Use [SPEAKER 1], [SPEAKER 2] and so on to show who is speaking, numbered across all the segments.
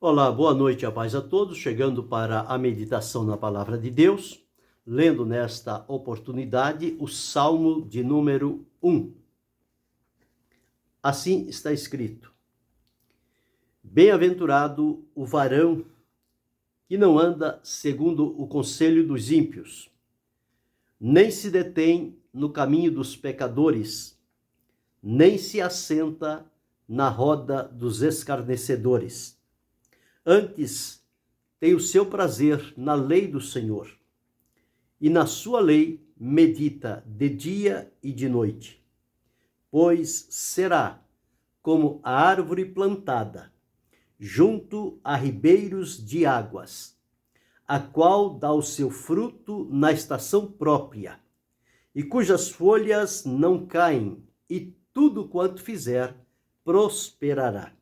[SPEAKER 1] Olá, boa noite, a paz a todos, chegando para a meditação na Palavra de Deus, lendo nesta oportunidade o Salmo de número 1. Assim está escrito: Bem-aventurado o varão que não anda segundo o conselho dos ímpios, nem se detém no caminho dos pecadores, nem se assenta na roda dos escarnecedores. Antes, tem o seu prazer na lei do Senhor, e na sua lei medita de dia e de noite. Pois será como a árvore plantada junto a ribeiros de águas, a qual dá o seu fruto na estação própria, e cujas folhas não caem, e tudo quanto fizer prosperará.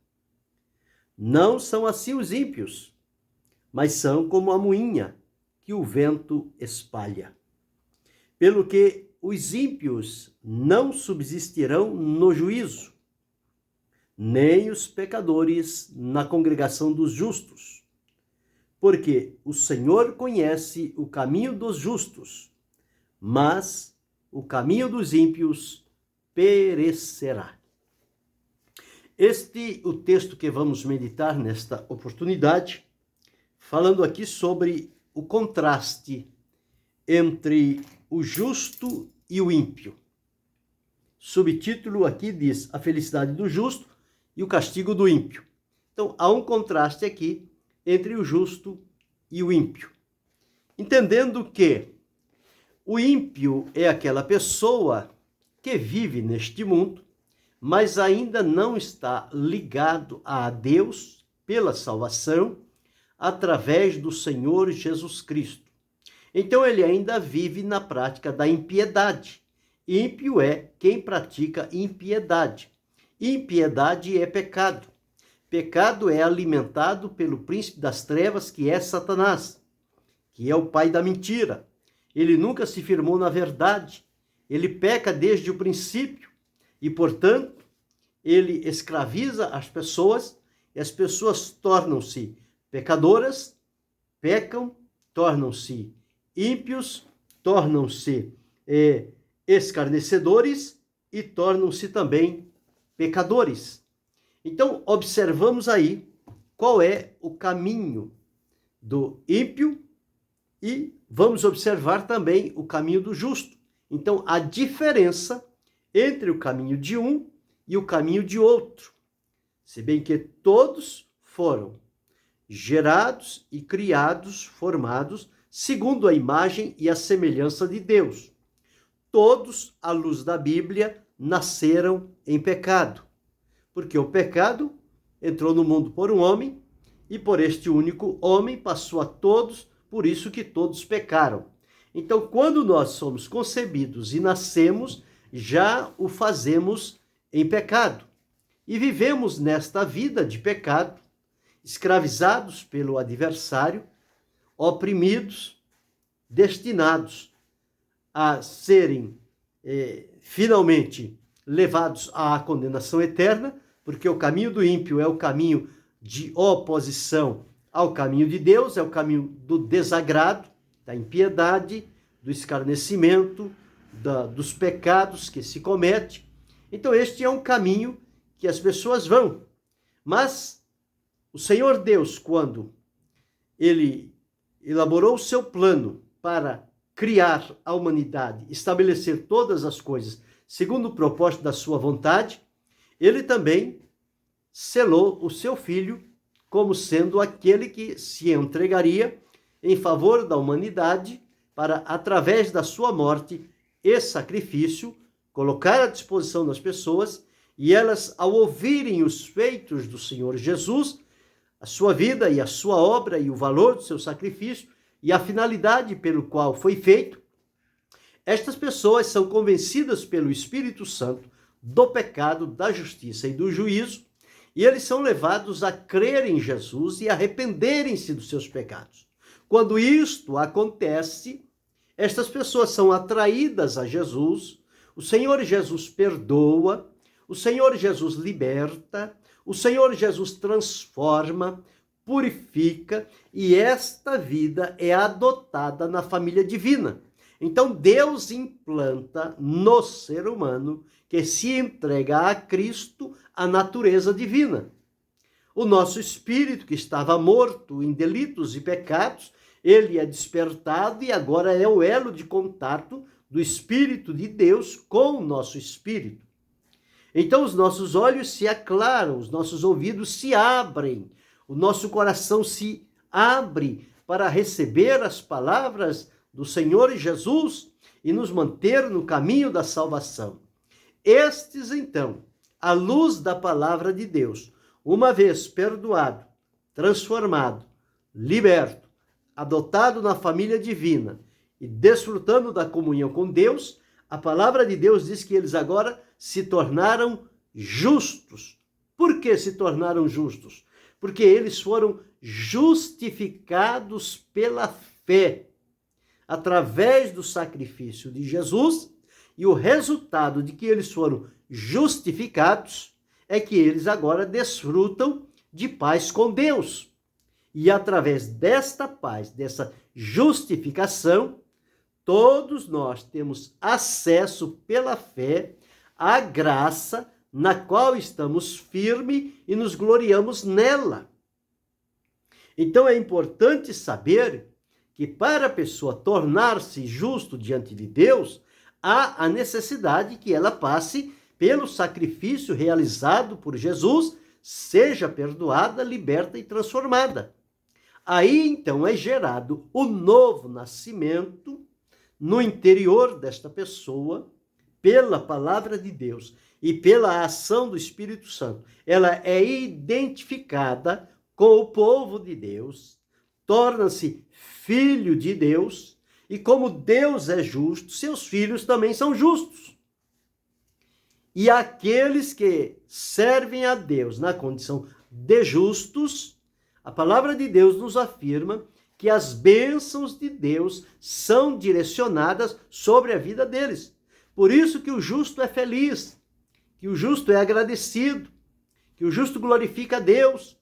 [SPEAKER 1] Não são assim os ímpios, mas são como a moinha que o vento espalha. Pelo que os ímpios não subsistirão no juízo, nem os pecadores na congregação dos justos. Porque o Senhor conhece o caminho dos justos, mas o caminho dos ímpios perecerá. O texto que vamos meditar nesta oportunidade, falando aqui sobre o contraste entre o justo e o ímpio. Subtítulo aqui diz: a felicidade do justo e o castigo do ímpio. Então, há um contraste aqui entre o justo e o ímpio. Entendendo que o ímpio é aquela pessoa que vive neste mundo, mas ainda não está ligado a Deus pela salvação através do Senhor Jesus Cristo. Então ele ainda vive na prática da impiedade. Ímpio é quem pratica impiedade. Impiedade é pecado. Pecado é alimentado pelo príncipe das trevas, que é Satanás, que é o pai da mentira. Ele nunca se firmou na verdade. Ele peca desde o princípio. E, portanto, ele escraviza as pessoas, e as pessoas tornam-se pecadoras, pecam, tornam-se ímpios, tornam-se escarnecedores e tornam-se também pecadores. Então, observamos aí qual é o caminho do ímpio e vamos observar também o caminho do justo. Então, a diferença entre o caminho de um e o caminho de outro, se bem que todos foram gerados e criados, formados, segundo a imagem e a semelhança de Deus. Todos, à luz da Bíblia, nasceram em pecado, porque o pecado entrou no mundo por um homem, e por este único homem passou a todos, por isso que todos pecaram. Então, quando nós somos concebidos e nascemos, já o fazemos em pecado. E vivemos nesta vida de pecado, escravizados pelo adversário, oprimidos, destinados a serem finalmente levados à condenação eterna, porque o caminho do ímpio é o caminho de oposição ao caminho de Deus, é o caminho do desagrado, da impiedade, do escarnecimento, dos pecados que se comete. Então este é um caminho que as pessoas vão. Mas o Senhor Deus, quando ele elaborou o seu plano para criar a humanidade, estabelecer todas as coisas segundo o propósito da sua vontade, ele também selou o seu filho como sendo aquele que se entregaria em favor da humanidade para, através da sua morte e sacrifício, colocar à disposição das pessoas, e elas, ao ouvirem os feitos do Senhor Jesus, a sua vida e a sua obra e o valor do seu sacrifício e a finalidade pelo qual foi feito, estas pessoas são convencidas pelo Espírito Santo do pecado, da justiça e do juízo, e eles são levados a crer em Jesus e arrependerem-se dos seus pecados. Quando isto acontece, estas pessoas são atraídas a Jesus, o Senhor Jesus perdoa, o Senhor Jesus liberta, o Senhor Jesus transforma, purifica e esta vida é adotada na família divina. Então Deus implanta no ser humano que se entrega a Cristo a natureza divina. O nosso espírito, que estava morto em delitos e pecados, ele é despertado e agora é o elo de contato do Espírito de Deus com o nosso espírito. Então os nossos olhos se aclaram, os nossos ouvidos se abrem, o nosso coração se abre para receber as palavras do Senhor Jesus e nos manter no caminho da salvação. Estes, então, à luz da palavra de Deus, uma vez perdoado, transformado, liberto, adotado na família divina e desfrutando da comunhão com Deus, a palavra de Deus diz que eles agora se tornaram justos. Por que se tornaram justos? Porque eles foram justificados pela fé, através do sacrifício de Jesus, e o resultado de que eles foram justificados é que eles agora desfrutam de paz com Deus. E através desta paz, dessa justificação, todos nós temos acesso pela fé à graça na qual estamos firmes e nos gloriamos nela. Então é importante saber que para a pessoa tornar-se justo diante de Deus, há a necessidade que ela passe pelo sacrifício realizado por Jesus, seja perdoada, liberta e transformada. Aí então é gerado o novo nascimento no interior desta pessoa, pela palavra de Deus e pela ação do Espírito Santo. Ela é identificada com o povo de Deus, torna-se filho de Deus, e como Deus é justo, seus filhos também são justos. E aqueles que servem a Deus na condição de justos, a palavra de Deus nos afirma que as bênçãos de Deus são direcionadas sobre a vida deles. Por isso que o justo é feliz, que o justo é agradecido, que o justo glorifica a Deus,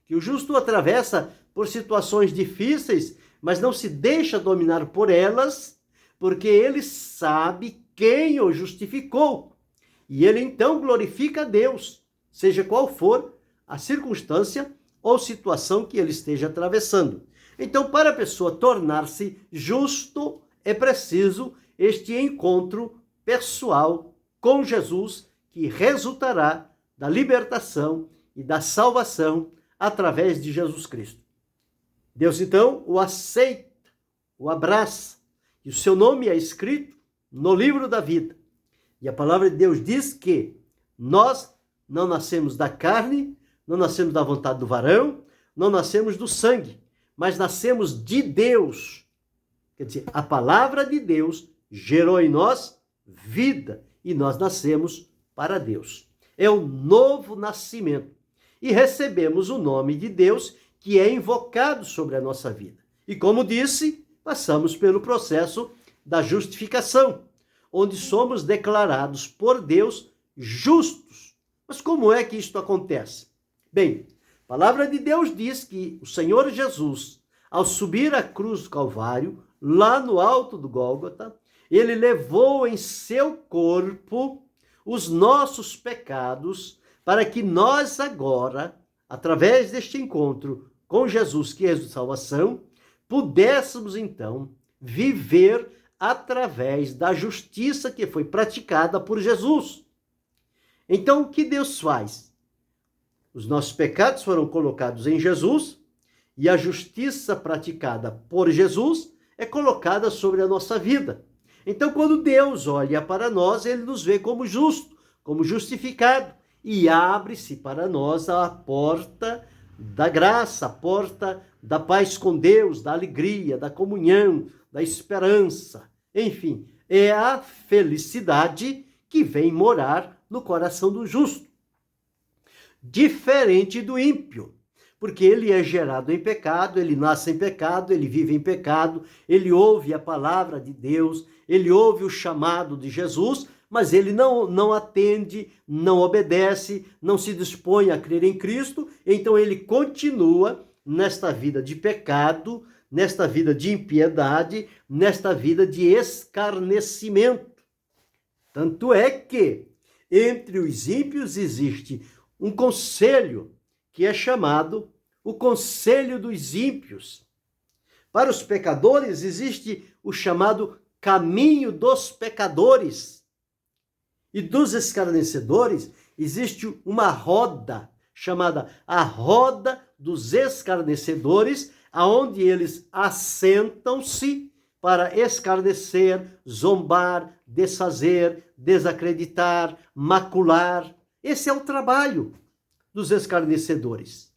[SPEAKER 1] que o justo atravessa por situações difíceis, mas não se deixa dominar por elas, porque ele sabe quem o justificou. E ele então glorifica a Deus, seja qual for a circunstância ou situação que ele esteja atravessando. Então, para a pessoa tornar-se justo, é preciso este encontro pessoal com Jesus, que resultará da libertação e da salvação através de Jesus Cristo. Deus, então, o aceita, o abraça, e o seu nome é escrito no livro da vida. E a palavra de Deus diz que nós não nascemos da carne, não nascemos da vontade do varão, não nascemos do sangue, mas nascemos de Deus. Quer dizer, a palavra de Deus gerou em nós vida e nós nascemos para Deus. É o novo nascimento. E recebemos o nome de Deus que é invocado sobre a nossa vida. E como disse, passamos pelo processo da justificação, onde somos declarados por Deus justos. Mas como é que isto acontece? Bem, a palavra de Deus diz que o Senhor Jesus, ao subir a cruz do Calvário, lá no alto do Gólgota, ele levou em seu corpo os nossos pecados, para que nós agora, através deste encontro com Jesus, que é a salvação, pudéssemos então viver através da justiça que foi praticada por Jesus. Então, o que Deus faz? Os nossos pecados foram colocados em Jesus e a justiça praticada por Jesus é colocada sobre a nossa vida. Então, quando Deus olha para nós, ele nos vê como justo, como justificado, e abre-se para nós a porta da graça, a porta da paz com Deus, da alegria, da comunhão, da esperança. Enfim, é a felicidade que vem morar no coração do justo. Diferente do ímpio, porque ele é gerado em pecado, ele nasce em pecado, ele vive em pecado, ele ouve a palavra de Deus, ele ouve o chamado de Jesus, mas ele não atende, não obedece, não se dispõe a crer em Cristo, então ele continua nesta vida de pecado, nesta vida de impiedade, nesta vida de escarnecimento. Tanto é que entre os ímpios existe um conselho que é chamado o conselho dos ímpios. Para os pecadores existe o chamado caminho dos pecadores. E dos escarnecedores existe uma roda chamada a roda dos escarnecedores, aonde eles assentam-se para escarnecer, zombar, desfazer, desacreditar, macular. Esse é o trabalho dos escarnecedores.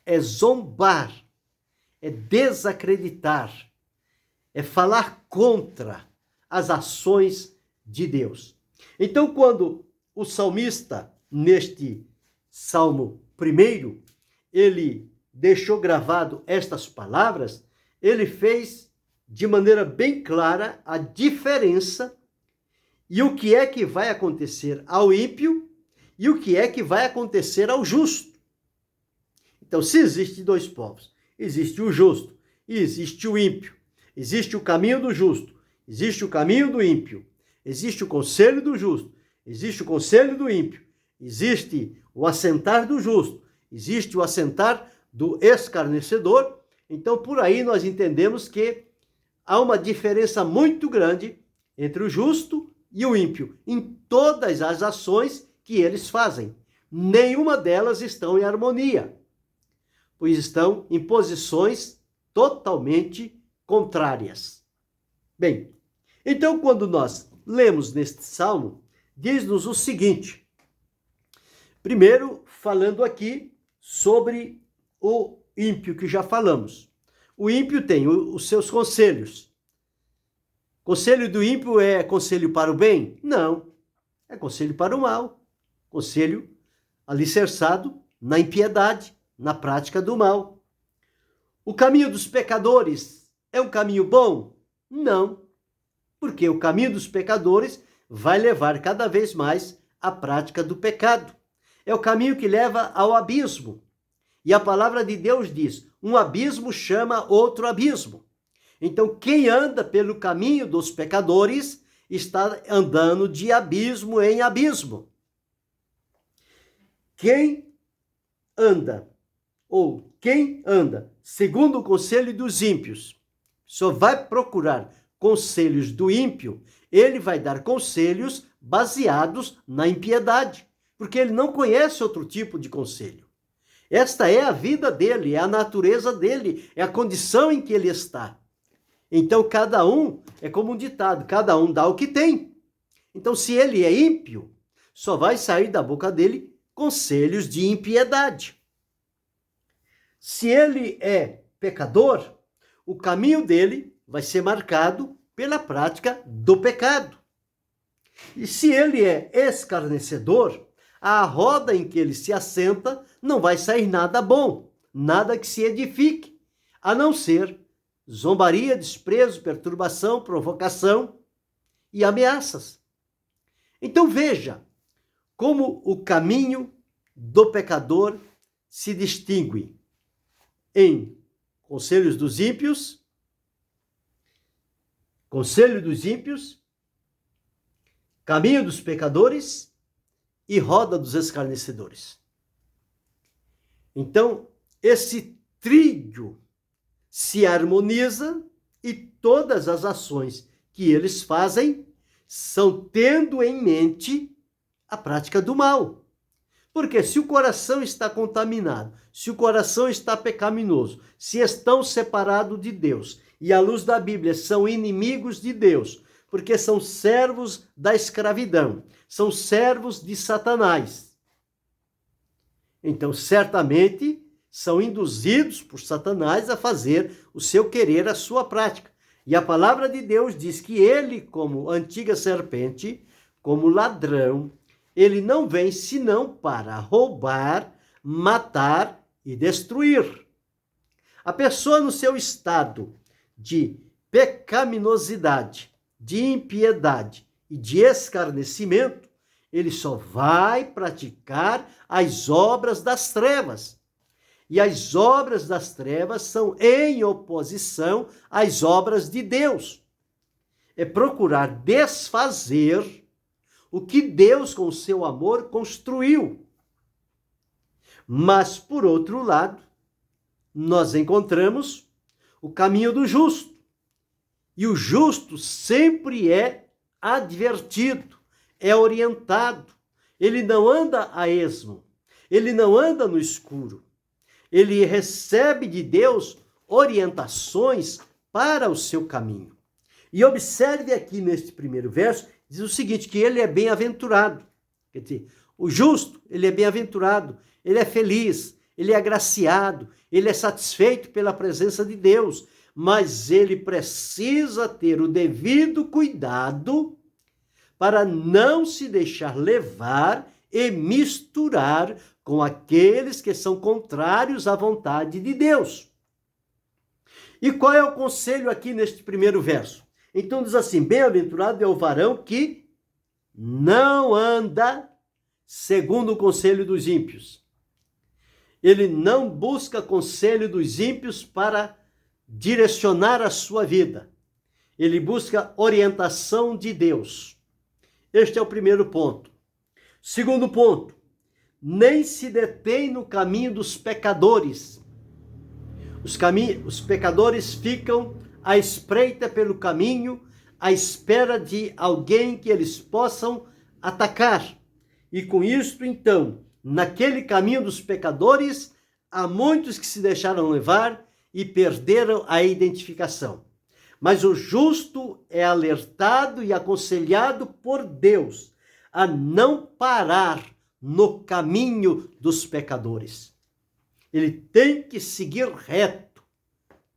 [SPEAKER 1] É zombar, é desacreditar, é falar contra as ações de Deus. Então, quando o salmista, neste Salmo 1, ele deixou gravado estas palavras, ele fez de maneira bem clara a diferença e o que é que vai acontecer ao ímpio e o que é que vai acontecer ao justo. Então, se existem dois povos, existe o justo e existe o ímpio. Existe o caminho do justo, existe o caminho do ímpio. Existe o conselho do justo, existe o conselho do ímpio. Existe o assentar do justo, existe o assentar do escarnecedor. Então, por aí nós entendemos que há uma diferença muito grande entre o justo e o ímpio em todas as ações que eles fazem. Nenhuma delas estão em harmonia, pois estão em posições totalmente contrárias. Bem, então quando nós lemos neste salmo, diz-nos o seguinte. Primeiro, falando aqui sobre o ímpio, que já falamos. O ímpio tem os seus conselhos. Conselho do ímpio é conselho para o bem? Não, é conselho para o mal. Conselho alicerçado na impiedade, na prática do mal. O caminho dos pecadores é um caminho bom? Não, porque o caminho dos pecadores vai levar cada vez mais à prática do pecado. É o caminho que leva ao abismo. E a palavra de Deus diz, um abismo chama outro abismo. Então, quem anda pelo caminho dos pecadores está andando de abismo em abismo. Quem anda segundo o conselho dos ímpios, só vai procurar conselhos do ímpio, ele vai dar conselhos baseados na impiedade, porque ele não conhece outro tipo de conselho. Esta é a vida dele, é a natureza dele, é a condição em que ele está. Então, cada um, é como um ditado, cada um dá o que tem. Então, se ele é ímpio, só vai sair da boca dele conselhos de impiedade. Se ele é pecador, o caminho dele vai ser marcado pela prática do pecado. E se ele é escarnecedor, a roda em que ele se assenta não vai sair nada bom, nada que se edifique, a não ser zombaria, desprezo, perturbação, provocação e ameaças. Então veja como o caminho do pecador se distingue em conselho dos ímpios, caminho dos pecadores e roda dos escarnecedores. Então, esse trío se harmoniza e todas as ações que eles fazem são tendo em mente a prática do mal. Porque se o coração está contaminado, se o coração está pecaminoso, se estão separados de Deus, e à luz da Bíblia são inimigos de Deus, porque são servos da escravidão, são servos de Satanás. Então, certamente, são induzidos por Satanás a fazer o seu querer, a sua prática. E a palavra de Deus diz que ele, como antiga serpente, como ladrão, ele não vem senão para roubar, matar e destruir. A pessoa no seu estado de pecaminosidade, de impiedade e de escarnecimento, ele só vai praticar as obras das trevas. E as obras das trevas são em oposição às obras de Deus. É procurar desfazer o que Deus, com o seu amor, construiu. Mas, por outro lado, nós encontramos o caminho do justo. E o justo sempre é advertido, é orientado. Ele não anda a esmo, ele não anda no escuro. Ele recebe de Deus orientações para o seu caminho. E observe aqui neste primeiro verso, diz o seguinte, que ele é bem-aventurado. Quer dizer, o justo, ele é bem-aventurado, ele é feliz, ele é agraciado, ele é satisfeito pela presença de Deus, mas ele precisa ter o devido cuidado para não se deixar levar e misturar com aqueles que são contrários à vontade de Deus. E qual é o conselho aqui neste primeiro verso? Então diz assim, bem-aventurado é o varão que não anda segundo o conselho dos ímpios. Ele não busca conselho dos ímpios para direcionar a sua vida. Ele busca orientação de Deus. Este é o primeiro ponto. Segundo ponto, nem se detém no caminho dos pecadores. Os pecadores ficam à espreita pelo caminho, à espera de alguém que eles possam atacar. E com isto, então, naquele caminho dos pecadores, há muitos que se deixaram levar e perderam a identificação. Mas o justo é alertado e aconselhado por Deus a não parar no caminho dos pecadores. Ele tem que seguir reto,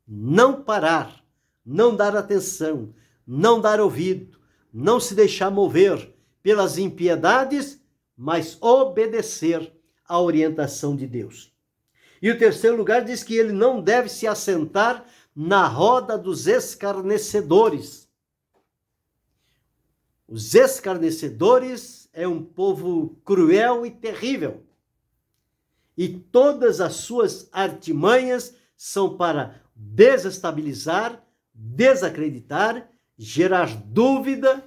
[SPEAKER 1] não parar, não dar atenção, não dar ouvido, não se deixar mover pelas impiedades, mas obedecer à orientação de Deus. E o terceiro lugar diz que ele não deve se assentar na roda dos escarnecedores. Os escarnecedores é um povo cruel e terrível. E todas as suas artimanhas são para desestabilizar, desacreditar, gerar dúvida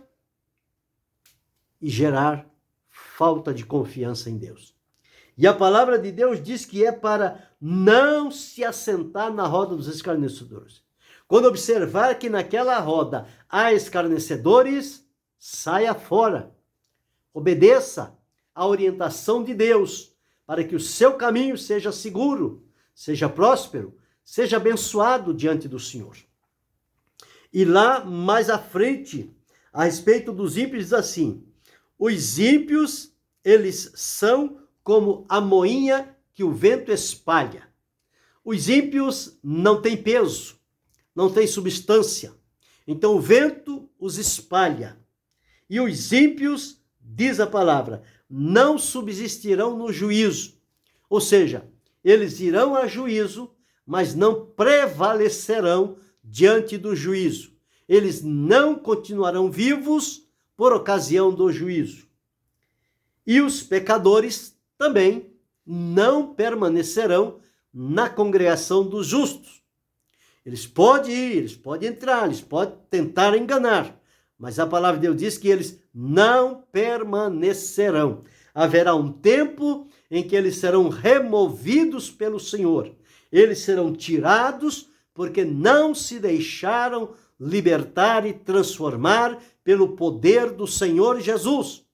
[SPEAKER 1] e gerar falta de confiança em Deus. E a palavra de Deus diz que é para não se assentar na roda dos escarnecedores. Quando observar que naquela roda há escarnecedores, saia fora. Obedeça à orientação de Deus, para que o seu caminho seja seguro, seja próspero, seja abençoado diante do Senhor. E lá, mais à frente, a respeito dos ímpios, diz assim, os ímpios, eles são como a moinha que o vento espalha. Os ímpios não têm peso, não têm substância. Então o vento os espalha. E os ímpios, diz a palavra, não subsistirão no juízo. Ou seja, eles irão a juízo, mas não prevalecerão diante do juízo. Eles não continuarão vivos por ocasião do juízo. E os pecadores também não permanecerão na congregação dos justos. Eles podem ir, eles podem entrar, eles podem tentar enganar, mas a palavra de Deus diz que eles não permanecerão. Haverá um tempo em que eles serão removidos pelo Senhor. Eles serão tirados porque não se deixaram libertar e transformar pelo poder do Senhor Jesus,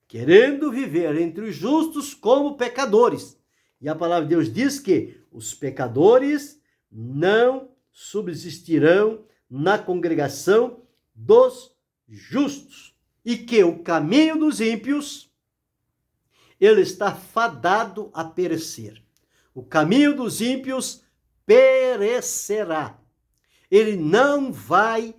[SPEAKER 1] querendo viver entre os justos como pecadores. E a palavra de Deus diz que os pecadores não subsistirão na congregação dos justos. E que o caminho dos ímpios, ele está fadado a perecer. O caminho dos ímpios perecerá. Ele não vai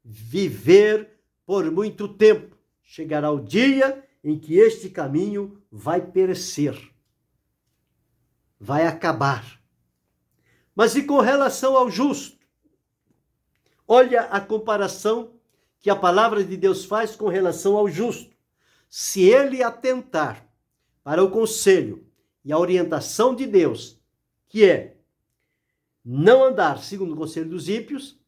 [SPEAKER 1] viver por muito tempo. Chegará o dia em que este caminho vai perecer, vai acabar. Mas e com relação ao justo? Olha a comparação que a palavra de Deus faz com relação ao justo. Se ele atentar para o conselho e a orientação de Deus, que é não andar segundo o conselho dos ímpios,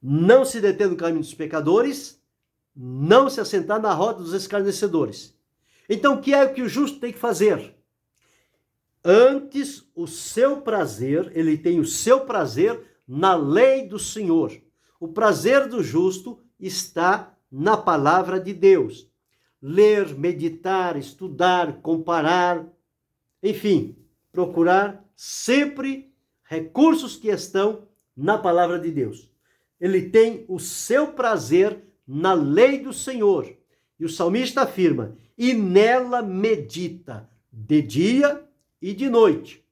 [SPEAKER 1] não se deter no caminho dos pecadores, não se assentar na roda dos escarnecedores. Então, o que é que o justo tem que fazer? Antes, o seu prazer, ele tem o seu prazer na lei do Senhor. O prazer do justo está na palavra de Deus. Ler, meditar, estudar, comparar, enfim, procurar sempre recursos que estão na palavra de Deus. Ele tem o seu prazer na lei do Senhor. E o salmista afirma, e nela medita de dia e de noite.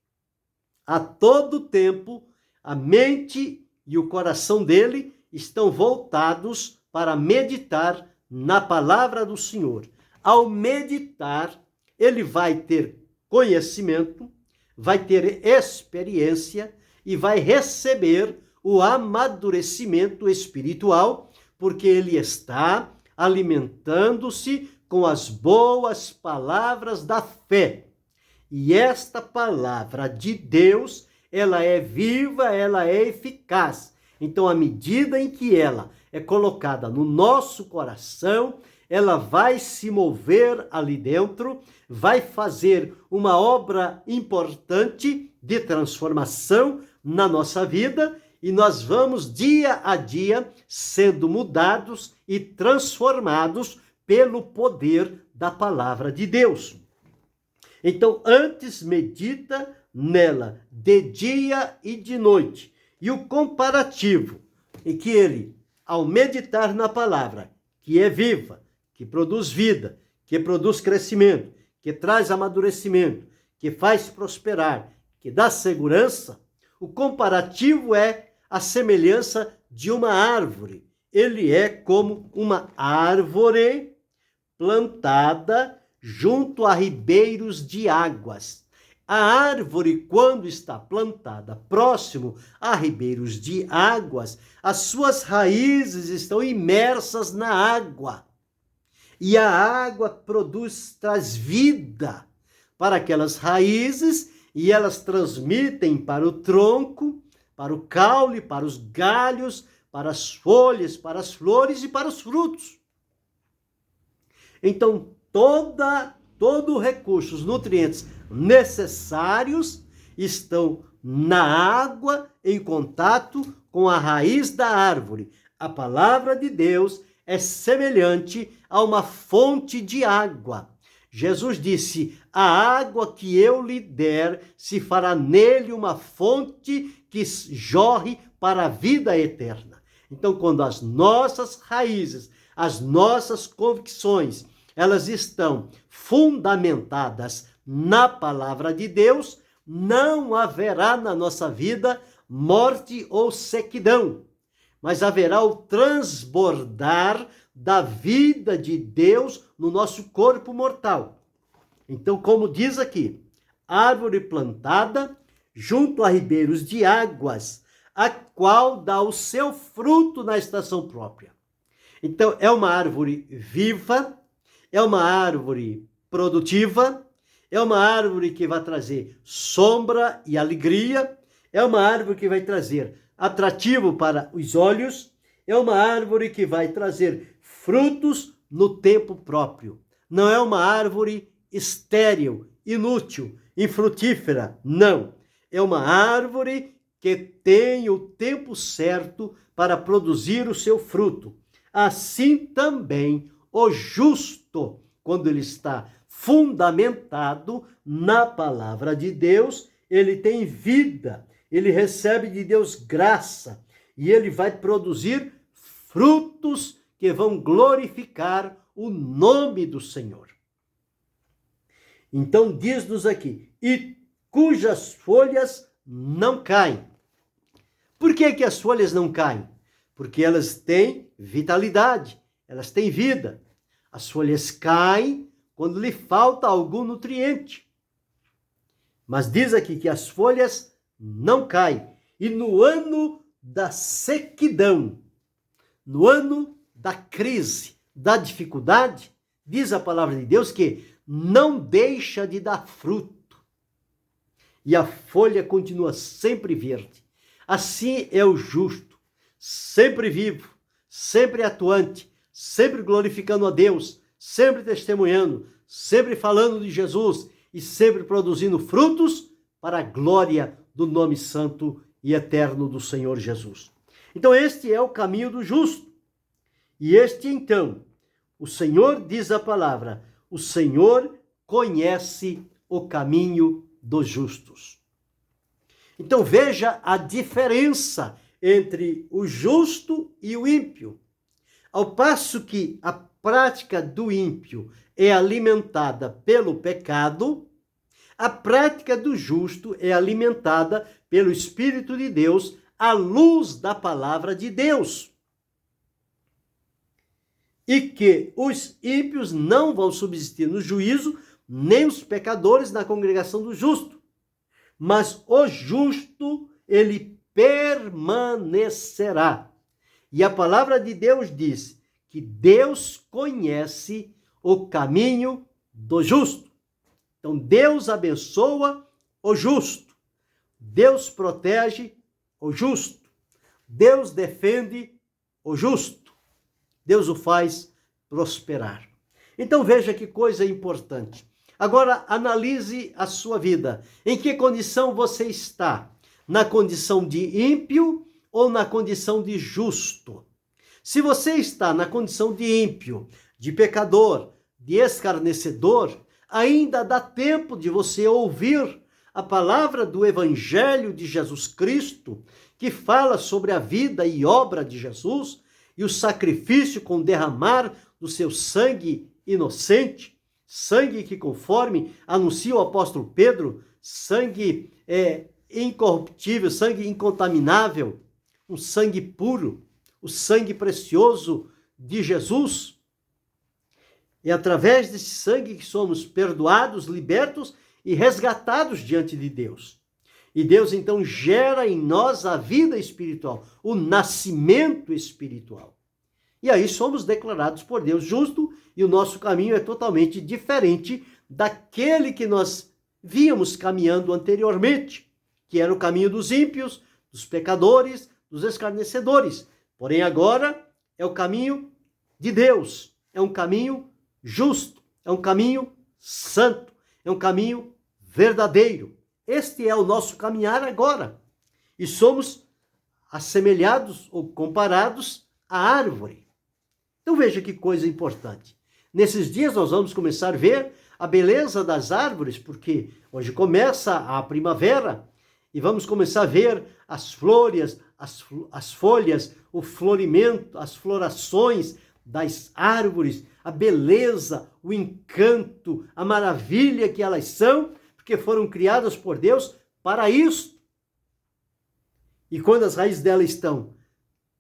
[SPEAKER 1] A todo tempo, a mente e o coração dele estão voltados para meditar na palavra do Senhor. Ao meditar, ele vai ter conhecimento, vai ter experiência e vai receber o amadurecimento espiritual, porque ele está alimentando-se com as boas palavras da fé. E esta palavra de Deus, ela é viva, ela é eficaz. Então, à medida em que ela é colocada no nosso coração, ela vai se mover ali dentro, vai fazer uma obra importante de transformação na nossa vida e nós vamos dia a dia sendo mudados e transformados pelo poder da palavra de Deus. Então, antes medita nela de dia e de noite. E o comparativo em que ele, ao meditar na palavra, que é viva, que produz vida, que produz crescimento, que traz amadurecimento, que faz prosperar, que dá segurança, o comparativo é a semelhança de uma árvore. Ele é como uma árvore plantada junto a ribeiros de águas. A árvore, quando está plantada próximo a ribeiros de águas, as suas raízes estão imersas na água. E a água traz vida para aquelas raízes e elas transmitem para o tronco, para o caule, para os galhos, para as folhas, para as flores e para os frutos. Então, todo o recurso, os nutrientes necessários estão na água em contato com a raiz da árvore. A palavra de Deus é semelhante a uma fonte de água. Jesus disse, a água que eu lhe der, se fará nele uma fonte que jorre para a vida eterna. Então, quando as nossas raízes, as nossas convicções, elas estão fundamentadas na palavra de Deus, não haverá na nossa vida morte ou sequidão, mas haverá o transbordar da vida de Deus no nosso corpo mortal. Então, como diz aqui, árvore plantada junto a ribeiros de águas, a qual dá o seu fruto na estação própria. Então, é uma árvore viva, é uma árvore produtiva, é uma árvore que vai trazer sombra e alegria, é uma árvore que vai trazer atrativo para os olhos, é uma árvore que vai trazer frutos no tempo próprio. Não é uma árvore estéril, inútil, infrutífera, não. É uma árvore que tem o tempo certo para produzir o seu fruto. Assim também o justo, quando ele está fundamentado na palavra de Deus, ele tem vida, ele recebe de Deus graça e ele vai produzir frutos que vão glorificar o nome do Senhor. Então diz-nos aqui, e cujas folhas não caem. Por que as folhas não caem? Porque elas têm vitalidade, elas têm vida. As folhas caem quando lhe falta algum nutriente. Mas diz aqui que as folhas não caem. E no ano da sequidão, no ano da crise, da dificuldade, diz a palavra de Deus que não deixa de dar fruto. e a folha continua sempre verde. Assim é o justo, sempre vivo, sempre atuante, sempre glorificando a Deus, sempre testemunhando, sempre falando de Jesus e sempre produzindo frutos para a glória do nome santo e eterno do Senhor Jesus. Então este é o caminho do justo. E este então, o Senhor diz a palavra, o Senhor conhece o caminho dos justos. Então veja a diferença entre o justo e o ímpio. Ao passo que a prática do ímpio é alimentada pelo pecado, a prática do justo é alimentada pelo Espírito de Deus, à luz da palavra de Deus. E que os ímpios não vão subsistir no juízo, nem os pecadores na congregação do justo. Mas o justo, ele permanecerá. E a palavra de Deus diz que Deus conhece o caminho do justo. Então, Deus abençoa o justo. Deus protege o justo. Deus defende o justo. Deus o faz prosperar. Então, veja que coisa importante. Agora, analise a sua vida. Em que condição você está? Na condição de ímpio ou na condição de justo? Se você está na condição de ímpio, de pecador, de escarnecedor, ainda dá tempo de você ouvir a palavra do Evangelho de Jesus Cristo, que fala sobre a vida e obra de Jesus e o sacrifício com derramar do seu sangue inocente, sangue que, conforme anuncia o apóstolo Pedro, sangue incorruptível, sangue incontaminável, um sangue puro, o sangue precioso de Jesus. É através desse sangue que somos perdoados, libertos e resgatados diante de Deus. E Deus então gera em nós a vida espiritual, o nascimento espiritual. E aí somos declarados por Deus justo e o nosso caminho é totalmente diferente daquele que nós víamos caminhando anteriormente, que era o caminho dos ímpios, dos pecadores, dos escarnecedores. Porém agora é o caminho de Deus, é um caminho justo, é um caminho santo, é um caminho verdadeiro. Este é o nosso caminhar agora. E somos assemelhados ou comparados à árvore. Então veja que coisa importante. Nesses dias nós vamos começar a ver a beleza das árvores, porque hoje começa a primavera e vamos começar a ver as flores, as folhas, o florimento, as florações das árvores, a beleza, o encanto, a maravilha que elas são, porque foram criadas por Deus para isso. E quando as raízes delas estão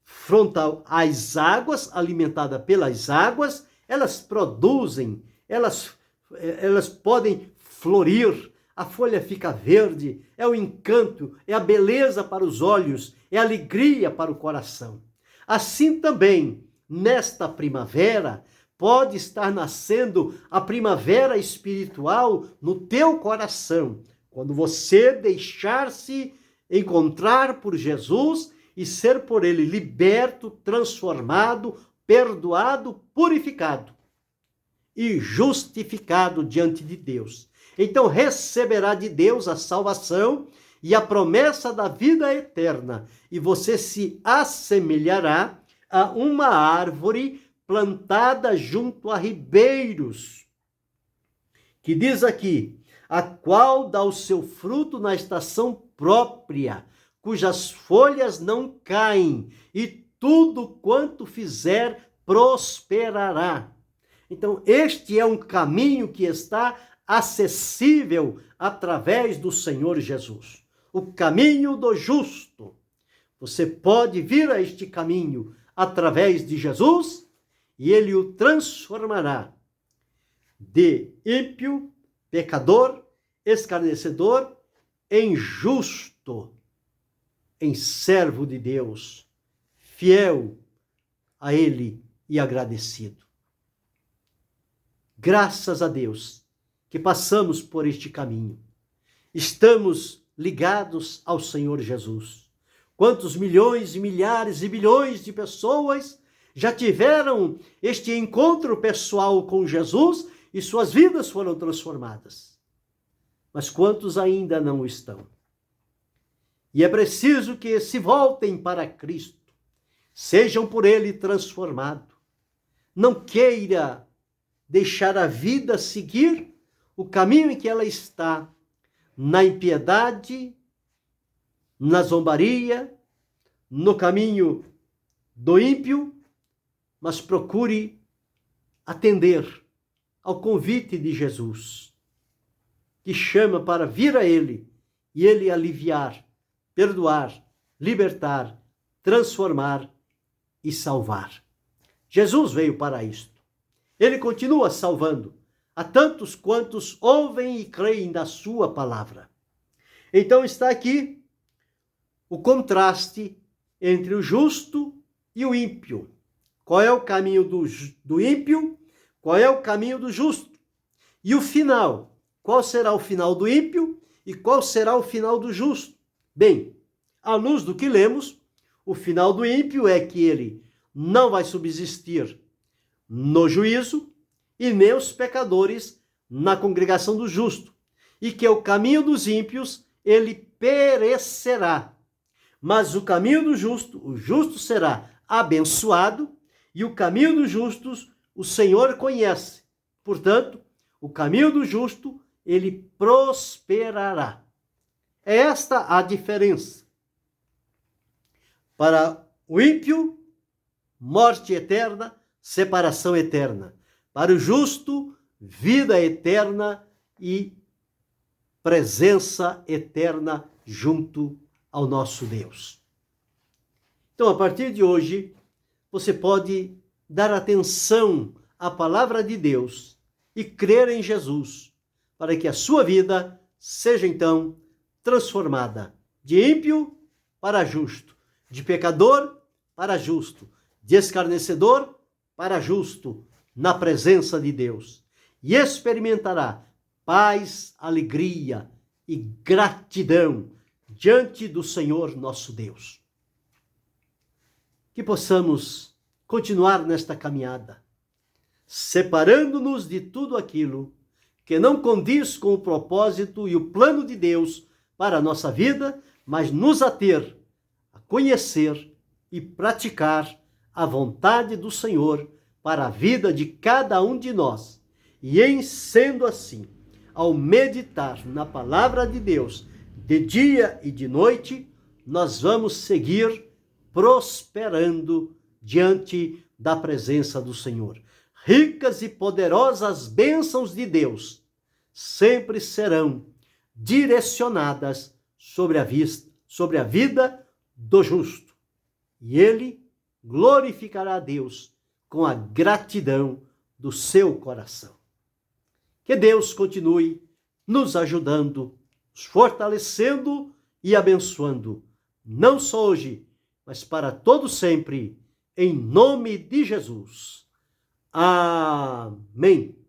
[SPEAKER 1] frontal às águas, alimentada pelas águas, elas produzem, elas podem florir, a folha fica verde, é o encanto, é a beleza para os olhos, é a alegria para o coração. Assim também, nesta primavera, pode estar nascendo a primavera espiritual no teu coração, quando você deixar-se encontrar por Jesus e ser por ele liberto, transformado, perdoado, purificado e justificado diante de Deus. Então receberá de Deus a salvação e a promessa da vida eterna, e você se assemelhará a uma árvore plantada junto a ribeiros, que diz aqui, a qual dá o seu fruto na estação própria, cujas folhas não caem, e tudo quanto fizer prosperará. Então, este é um caminho que está acessível através do Senhor Jesus. O caminho do justo. Você pode vir a este caminho através de Jesus e ele o transformará de ímpio, pecador, escarnecedor, em justo, em servo de Deus, fiel a ele e agradecido. Graças a Deus que passamos por este caminho. estamos ligados ao Senhor Jesus. Quantos milhões e milhares e bilhões de pessoas já tiveram este encontro pessoal com Jesus e suas vidas foram transformadas. Mas quantos ainda não estão? E é preciso que se voltem para Cristo, sejam por Ele transformados. Não queira deixar a vida seguir o caminho em que ela está, na impiedade, na zombaria, no caminho do ímpio, mas procure atender ao convite de Jesus, que chama para vir a Ele e Ele aliviar, perdoar, libertar, transformar e salvar. Jesus veio para isto. Ele continua salvando a tantos quantos ouvem e creem na sua palavra. Então está aqui o contraste entre o justo e o ímpio. Qual é o caminho do ímpio? Qual é o caminho do justo? E o final? Qual será o final do ímpio e qual será o final do justo? Bem, à luz do que lemos, o final do ímpio é que ele não vai subsistir no juízo e nem os pecadores na congregação do justo, e que o caminho dos ímpios ele perecerá. Mas o caminho do justo, o justo será abençoado, e o caminho dos justos o Senhor conhece. Portanto, o caminho do justo ele prosperará. É esta a diferença. Para o ímpio, morte eterna, separação eterna. Para o justo, vida eterna e presença eterna junto ao nosso Deus. Então, a partir de hoje, você pode dar atenção à palavra de Deus e crer em Jesus, para que a sua vida seja então transformada de ímpio para justo, de pecador para justo, de escarnecedor para justo, na presença de Deus. E experimentará paz, alegria e gratidão diante do Senhor nosso Deus. Que possamos continuar nesta caminhada, separando-nos de tudo aquilo que não condiz com o propósito e o plano de Deus para a nossa vida, mas nos ater a conhecer e praticar a vontade do Senhor para a vida de cada um de nós. E em sendo assim, ao meditar na palavra de Deus de dia e de noite, nós vamos seguir prosperando diante da presença do Senhor. Ricas e poderosas bênçãos de Deus sempre serão direcionadas sobre a vida do justo. E ele glorificará a Deus com a gratidão do seu coração. Que Deus continue nos ajudando, nos fortalecendo e abençoando, não só hoje, mas para todo sempre, em nome de Jesus. Amém.